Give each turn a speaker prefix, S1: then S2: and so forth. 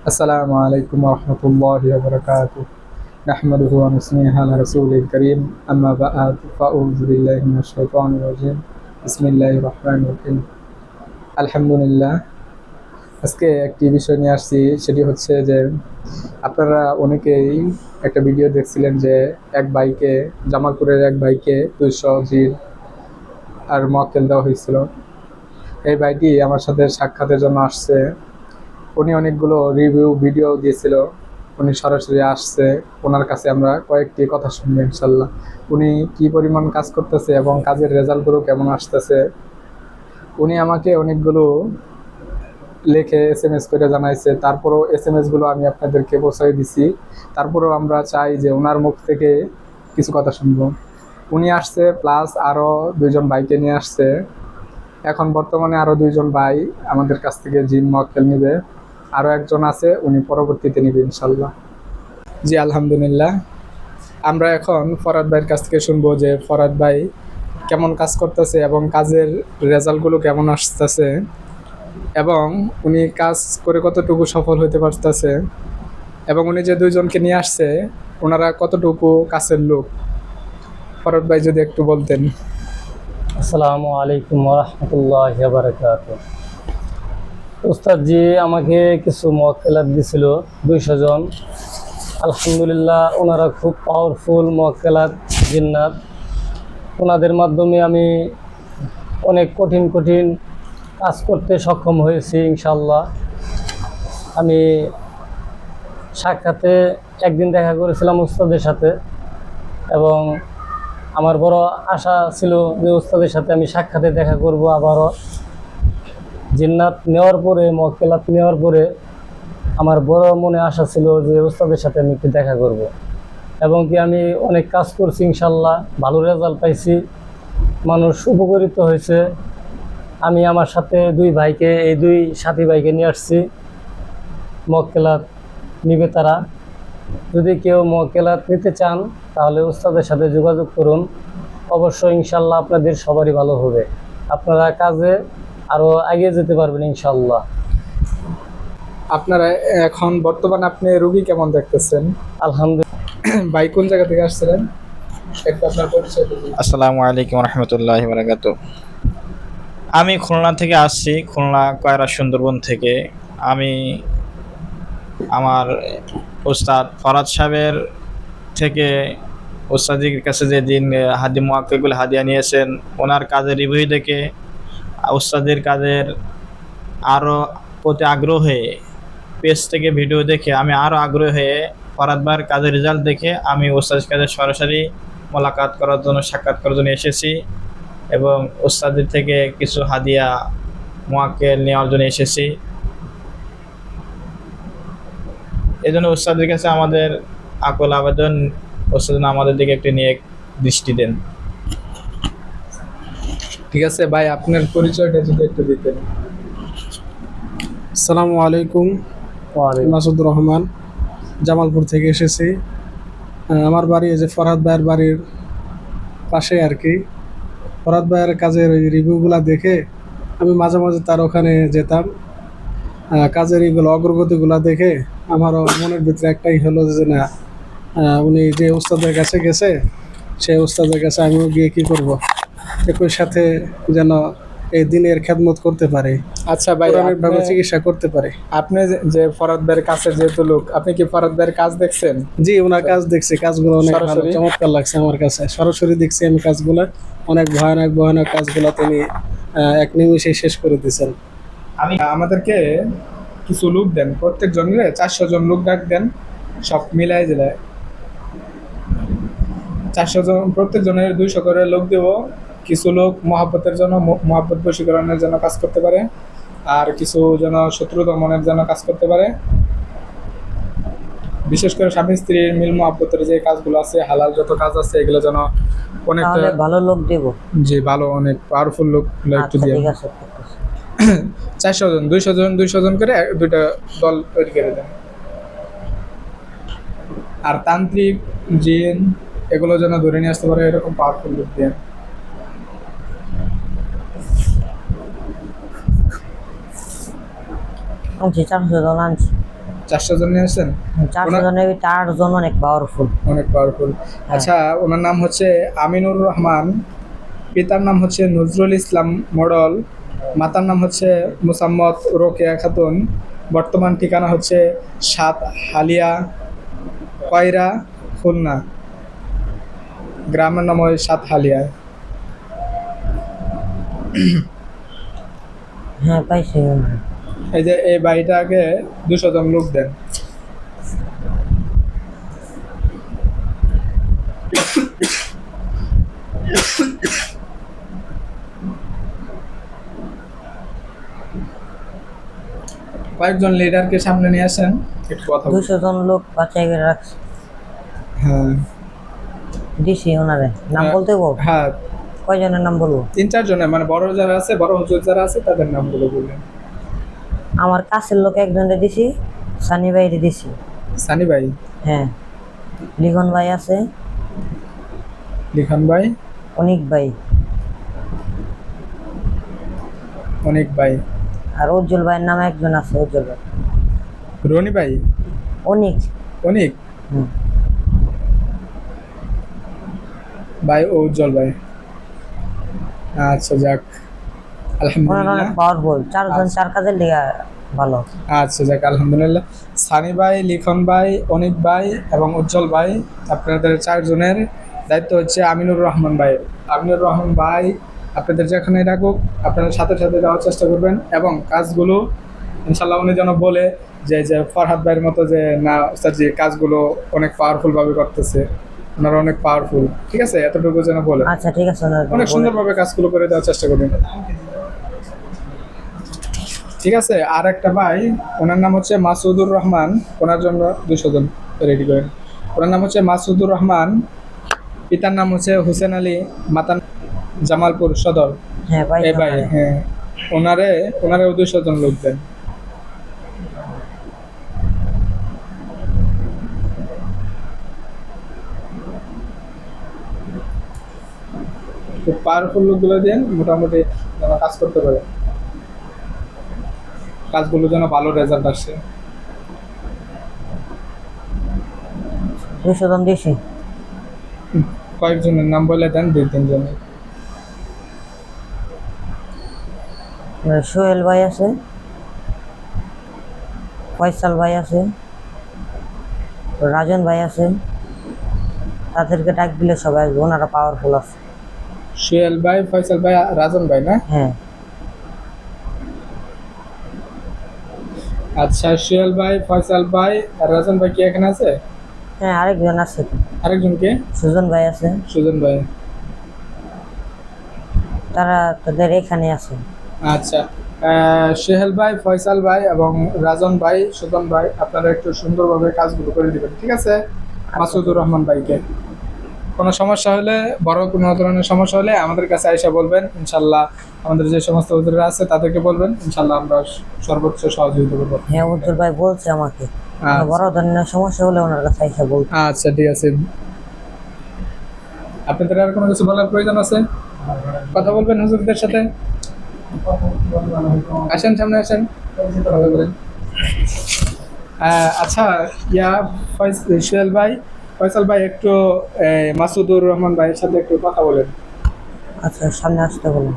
S1: আসসালামু আলাইকুম ওয়া রাহমাতুল্লাহি ওয়া বারাকাতুহু। নাহমাদুহু ওয়া নুসল্লি আলা রাসূলিল কারীম। আম্মা বা'দ, ফাআউযু বিল্লাহি মিনাশ শাইতানির রাজীম। বিসমিল্লাহির রহমানির রহিম। আলহামদুলিল্লাহ। আজকে একটি বিষয় নিয়ে আসছি, সেটি হচ্ছে যে আপনারা অনেকেই একটা ভিডিও দেখছিলেন যে এক ভাইকে, জামালপুরের এক ভাইকে 200 জিন আর মক্কেল দেওয়া হয়েছিল। এই ভাইটি আমার সাথে সাক্ষাতের জন্য আসছে। উনি অনেকগুলো রিভিউ ভিডিও দিয়েছিল। উনি সরাসরি আসছে। ওনার কাছে আমরা কয়েকটি কথা শুনবো ইনশাল্লাহ। উনি কি পরিমাণ কাজ করতেছে এবং কাজের রেজাল্টগুলো কেমন আসতেছে। উনি আমাকে অনেকগুলো লেখে SMS করে জানাইছে, তারপরেও SMS গুলো আমি আপনাদেরকে পৌঁছাই দিছি। তারপরেও আমরা চাই যে ওনার মুখ থেকে কিছু কথা শুনবো। উনি আসছে প্লাস আরও 2জন ভাইকে নিয়ে আসছে। এখন বর্তমানে আরও 2জন ভাই আমাদের কাছ থেকে জিন মক্কেল নিবে। আরও একজন আছে, উনি পরবর্তীতে নিবে ইনশাল্লাহ। জি আলহামদুলিল্লাহ। আমরা এখন ফরাদ ভাইয়ের কাছ থেকে শুনবো যে ফরাদ ভাই কেমন কাজ করতেছে এবং কাজের রেজাল্টগুলো কেমন আসতেছে এবং উনি কাজ করে কতটুকু সফল হতে পারতেছে এবং উনি যে 2জনকে নিয়ে আসছে ওনারা কতটুকু কাছের লোক। ফরাদ ভাই যদি একটু বলতেন।
S2: আসসালামু আলাইকুম ওয়া রাহমাতুল্লাহি ওয়া বারাকাতুহু। উস্তাদ জি আমাকে কিছু মক্কেলাত দিছিল 200 জন। আলহামদুলিল্লাহ, ওনারা খুব পাওয়ারফুল মক্কেলাত জিন্নাত। ওনাদের মাধ্যমে আমি অনেক কঠিন কঠিন কাজ করতে সক্ষম হয়েছি ইনশাল্লাহ। আমি সাক্ষাতে একদিন দেখা করেছিলাম উস্তাদের সাথে এবং আমার বড় আশা ছিল যে উস্তাদের সাথে আমি সাক্ষাতে দেখা করব আবারও। জিন্নাত নেওয়ার পরে, মক্কেলাত নেওয়ার পরে আমার বড় মনে আশা ছিল যে উস্তাদের সাথে আমি একটু দেখা করব এবং কি আমি অনেক কাজ করছি ইনশাল্লাহ, ভালো রেজাল্ট পাইছি, মানুষ উপকৃত হয়েছে। আমি আমার সাথে 2 ভাইকে, এই 2 সাথী ভাইকে নিয়ে আসছি। মক্কেলাত নিবে তারা। যদি কেউ মক্কেলাত নিতে চান তাহলে উস্তাদের সাথে যোগাযোগ করুন। অবশ্যই ইনশাল্লাহ আপনাদের সবারই ভালো হবে, আপনারা কাজে আরও এগিয়ে যেতে পারবেন ইনশাল্লাহ।
S1: আপনারা এখন বর্তমানে আপনি রুগী কেমন দেখতেছেন?
S2: আলহামদুলিল্লাহ।
S1: ভাই কোন জায়গা থেকে আসছিলেন একটু আপনার পরিচয় দিন।
S3: আসসালামু আলাইকুম রহমতুল্লাহ বারাকাত। আমি খুলনা থেকে আসছি, খুলনা কয়রা সুন্দরবন থেকে। আমি আমার ওস্তাদ ফরাদ সাহেবের থেকে ওস্তাদের কাছে যে দিন হাদি মুআক্কিলগুলো হাদিয়া নিয়েছেন, ওনার কাজের রিভিউ দেখে ওস্তাদের কাজের আরও প্রতি আগ্রহ হয়ে, পেজ থেকে ভিডিও দেখে আমি আরও আগ্রহ হয়ে ফরাদ ভাইয়ের কাজের রেজাল্ট দেখে আমি ওস্তাদের কাছে সরাসরি মোলাকাত করার জন্য, সাক্ষাৎ করার জন্য এসেছি এবং ওস্তাদের থেকে কিছু হাদিয়া মুআক্কিল নেওয়ার জন্য এসেছি। এই জন্য ওস্তাদের কাছে আমাদের আকুল আবেদন, ওস্তাদ আমাদের দিকে একটু নিয়ে দৃষ্টি দেন।
S1: ঠিক আছে ভাই, আপনার পরিচয়টা যদি একটু দিতেন।
S4: আসসালামু আলাইকুম। মাসুদুর রহমান, জামালপুর থেকে এসেছি। আমার বাড়ি এই যে ফরহাদ ভাইয়ের বাড়ির পাশে আর কি। ফরহাদ ভাইয়ের কাজের ওই রিভিউগুলা দেখে আমি মাঝে মাঝে তার ওখানে যেতাম। কাজের এইগুলো অগ্রগতিগুলা দেখে আমারও মনের ভিতরে একটাই হলো যে না, উনি যে উস্তাদের কাছে গেছে, সেই উস্তাদের কাছে আমিও গিয়ে কী করব, একই সাথে যেন এই দিনের খেদমত করতে পারে,
S1: আচ্ছা ভাই,
S4: ভাবে চিকিৎসা করতে পারে।
S1: আপনি যে ফরাদ ভাইয়ের কাছে যেহেতু লোক, আপনি কি ফরাদ ভাইয়ের কাজ দেখছেন?
S4: জি, ওনার কাজ দেখছি, কাজগুলো অনেক ভালো,
S1: সরাসরি?
S4: চমৎকার লাগছে আমার কাছে। সরাসরি দেখছি আমি কাজগুলো, অনেক ভয়ানক ভয়ানক কাজগুলো তিনি এক নিমিষে শেষ করে দিয়েছেন।
S1: আমাদেরকে কিছু লোক দেন, প্রত্যেক জনের 400 জন লোক ডাক দেন, সব মিলাই দিলে 400 জন, প্রত্যেক জনের 200 করে লোক দেব। কিছু লোক মহাব্বতের জন্য, মহাব্বত বশীকরণের জন্য কাজ করতে পারে, আর কিছু যেন শত্রু দমনের জন্য কাজ করতে পারে। বিশেষ করে স্বামী স্ত্রীর মিল মহাব্বতের যে কাজগুলো আছে, হালাল যত কাজ আছে, এগুলো যেন অনেকটা
S5: ভালো লোক দেব।
S1: জি, ভালো, অনেক পাওয়ারফুল লোক একটু দিয়ে।
S5: ঠিক আছে।
S1: 400 জন, 200 জন করে 2টা দল তৈরি করে দেন। আর তান্ত্রিক, জিন এগুলো যেন ধরে নিয়ে আসতে পারে, এরকম পাওয়ারফুল লোক দিয়ে।
S5: আনছি 400 জন আনছি।
S1: 400 জন নিয়ে আসছেন?
S5: 400 জনের ভিতরে 8 জন অনেক পাওয়ারফুল।
S1: অনেক পাওয়ারফুল। আচ্ছা, ওনার নাম হচ্ছে আমিনুর রহমান, পিতার নাম হচ্ছে নজরুল ইসলাম মডল, মাতার নাম হচ্ছে মুসাম্মদ রোকেয়া খাতুন, বর্তমান ঠিকানা হচ্ছে 7 হালিয়া কয়রা খুলনা, গ্রামের নাম ওই 7 হালিয়া।
S5: হ্যাঁ পাইছি।
S1: এই যে এই বাড়িটাকে 200 জন লোক দেন। কয়েকজন লিডারকে সামনে নিয়ে আসেন, একটু কথা বলুন।
S5: 200 জন লোক বাঁচাই করে রাখছে।
S1: হ্যাঁ
S5: দিছি ওনারে নাম
S1: হ্যাঁ,
S5: বলতে বল।
S1: হ্যাঁ,
S5: কয়জনের নাম বলবো?
S1: 3-4 জনের, মানে বড় যারা আছে, বড় হুজুর যারা আছে তাদের নামগুলো বললেন।
S5: আমার কাছের লোক একজনকে দিছি, সানি ভাইরে দিছি।
S1: সানি ভাই,
S5: হ্যাঁ, লিখন ভাই আছে,
S1: লিখন ভাই,
S5: অনিক ভাই,
S1: অনেক ভাই,
S5: আর উজ্জ্বল ভাইয়ের নামে একজন আছে, উজ্জ্বল ভাই।
S1: রনি ভাই,
S5: অনিক।
S1: অনেক
S5: হুম।
S1: ভাই ও উজ্জ্বল ভাই। আচ্ছা যাক,
S5: ওনারা
S1: আলহামদুলিল্লাহ।
S5: অনেক পাওয়ারফুল, 4 জন 4 কাজের লেগে ভালো।
S1: আচ্ছা যাক, আলহামদুলিল্লাহ। সানি ভাই, লিখন ভাই, অনিক ভাই এবং উজ্জ্বল ভাই, আপনাদের 4 জনের দায়িত্ব হচ্ছে আমিনুর রহমান ভাই। আমিনুর রহমান ভাই আপনাদের যেখানে ডাকুক আপনারা সাথে সাথে যাওয়ার চেষ্টা করবেন, এবং কাজগুলো ইনশাল্লাহ উনি যেন বলে যে ফরহাদ ভাইয়ের মতো যে না স্যার, যে কাজগুলো অনেক পাওয়ারফুল ভাবে করতেছে, ওনারা অনেক পাওয়ারফুল, ঠিক আছে, এতটুকু যেন বলে।
S5: আচ্ছা ঠিক আছে,
S1: অনেক সুন্দরভাবে কাজগুলো করে দেওয়ার চেষ্টা করবেন, ঠিক আছে। আর একটা ভাই, ওনার নাম হচ্ছে মাসুদুর রহমান, ওনার জন্য 200 জন রেডি করেন। ওনার নাম হচ্ছে মাসুদুর রহমান, পিতার নাম হচ্ছে হুসেন আলী, মাতার জামালপুর সদর।
S5: হ্যাঁ ভাই।
S1: এ ভাই, হ্যাঁ, ওনারে 200 জন লোক দেন। খুব পাওয়ারফুল লোকগুলো দেন, মোটামুটি যেন কাজ করতে পারে, কাজগুলো যেন ভালো রেজাল্ট আসে।
S5: 200 জন দিছি।
S1: কয়েকজনের নাম বলে দেন, 2-3 জনের।
S5: সোহেল ভাই আছে, ফয়সাল ভাই আছে, রাজন ভাই আছে, তাদেরকে ডাক দিলে সবাই আসবে, ওনারা পাওয়ারফুল আছে।
S1: সোহেল ভাই, ফয়সাল ভাই, রাজন ভাই না?
S5: হ্যাঁ।
S1: আচ্ছা, সোহেল ভাই, ফয়সাল ভাই আর রাজন ভাই কি এখানে আছে?
S5: হ্যাঁ আরেকজন আছে,
S1: আরেকজন কে?
S5: সুজন ভাই আছে,
S1: সুজন ভাই।
S5: তারা তাদের এখানে আছে।
S1: আচ্ছা, সোহেল ভাই, ফয়সাল ভাই এবং রাজন ভাই, সুজন ভাই, আপনারা একটু সুন্দরভাবে কাজগুলো করে দিবেন, ঠিক আছে। মাসুদুর রহমান ভাইকে কোনো সমস্যা হলে, বড় কোনো ধরনের সমস্যা হলে আমাদের কাছে আইসা বলবেন, ইনশাল্লাহ আমাদের যে সমস্ত হুজুররা আছে তাদেরকে বলবেন, ইনশাল্লাহ আমরা সর্বোচ্চ সহযোগিতা করবো।
S5: হ্যাঁ উজ্জ্বল ভাই বলছে আমাকে,
S1: আচ্ছা।
S5: বড় ধরনের সমস্যা হলে ওনার কাছে এসে বলতে।
S1: আচ্ছা ঠিক আছে। আপনাদের আর কোনো কিছু বলার প্রয়োজন আছে? কথা বলবেন হুজুরদের সাথে, আসেন সামনে আসেন, কথা বলেন। আচ্ছা, সোহেল ভাই, ফয়সাল ভাই, একটু মাসুদুর রহমান ভাইয়ের সাথে একটু কথা বলেন।
S5: আচ্ছা সামনে আসতে বলুন।